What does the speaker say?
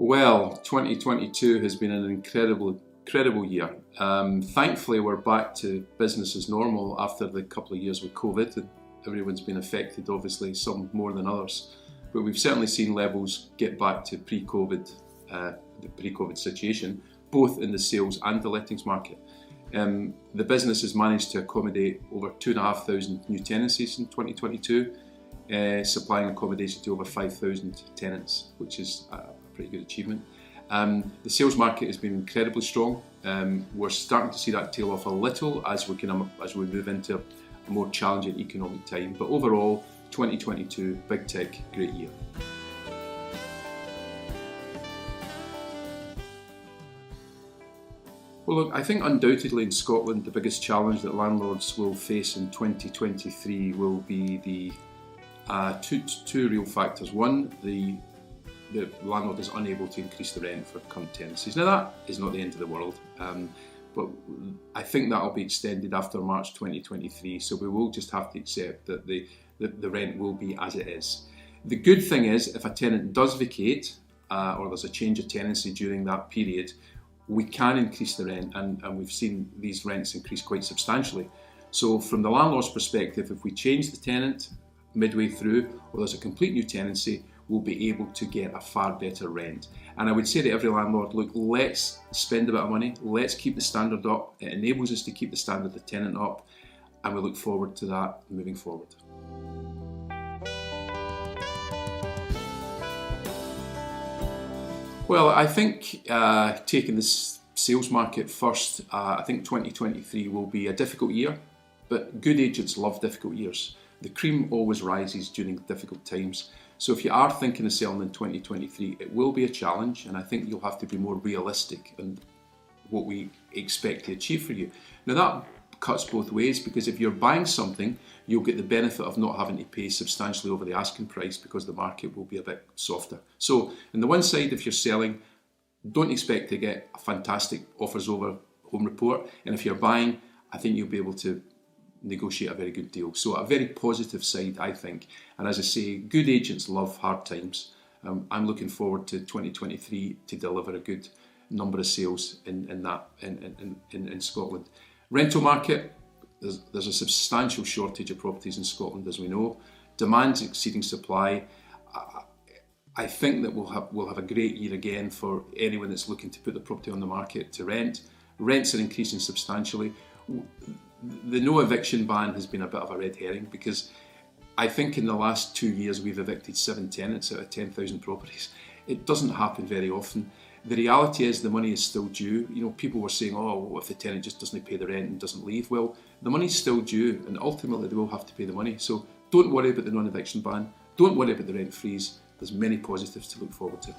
Well, 2022 has been an incredible year. Thankfully, we're back to business as normal after the couple of years with COVID. And everyone's been affected, obviously, some more than others. But we've certainly seen levels get back to the pre-COVID situation, both in the sales and the lettings market. The business has managed to accommodate over 2,500 new tenancies in 2022, supplying accommodation to over 5,000 tenants, which is a pretty good achievement. The sales market has been incredibly strong. We're starting to see that tail off a little as we move into a more challenging economic time. But overall, 2022, big tick, great year. Well, look, I think undoubtedly in Scotland, the biggest challenge that landlords will face in 2023 will be the two real factors. One, the landlord is unable to increase the rent for current tenancies. Now, that is not the end of the world, but I think that will be extended after March 2023, so we will just have to accept that the rent will be as it is. The good thing is, if a tenant does vacate, or there's a change of tenancy during that period, we can increase the rent, and we've seen these rents increase quite substantially. So from the landlord's perspective, if we change the tenant midway through, or there's a complete new tenancy, we'll be able to get a far better rent. And I would say to every landlord, look, let's spend a bit of money, let's keep the standard up. It enables us to keep the standard of the tenant up, and we look forward to that moving forward. Well, I think taking this sales market first, I think 2023 will be a difficult year, but good agents love difficult years. The cream always rises during difficult times. So if you are thinking of selling in 2023, it will be a challenge, and I think you'll have to be more realistic in what we expect to achieve for you. Now, that cuts both ways, because if you're buying something, you'll get the benefit of not having to pay substantially over the asking price because the market will be a bit softer. So on the one side, if you're selling, don't expect to get a fantastic offers over home report, and if you're buying, I think you'll be able to negotiate a very good deal. So a very positive side, I think. And as I say, good agents love hard times. I'm looking forward to 2023 to deliver a good number of sales in Scotland. Rental market, there's a substantial shortage of properties in Scotland, as we know. Demand's exceeding supply. I think that we'll have a great year again for anyone that's looking to put the property on the market to rent. Rents are increasing substantially. The no eviction ban has been a bit of a red herring, because I think in the last 2 years we've evicted 7 tenants out of 10,000 properties. It doesn't happen very often. The reality is the money is still due. You know, people were saying, oh, what if the tenant just doesn't pay the rent and doesn't leave? Well, the money's still due, and ultimately they will have to pay the money. So don't worry about the non-eviction ban. Don't worry about the rent freeze. There's many positives to look forward to.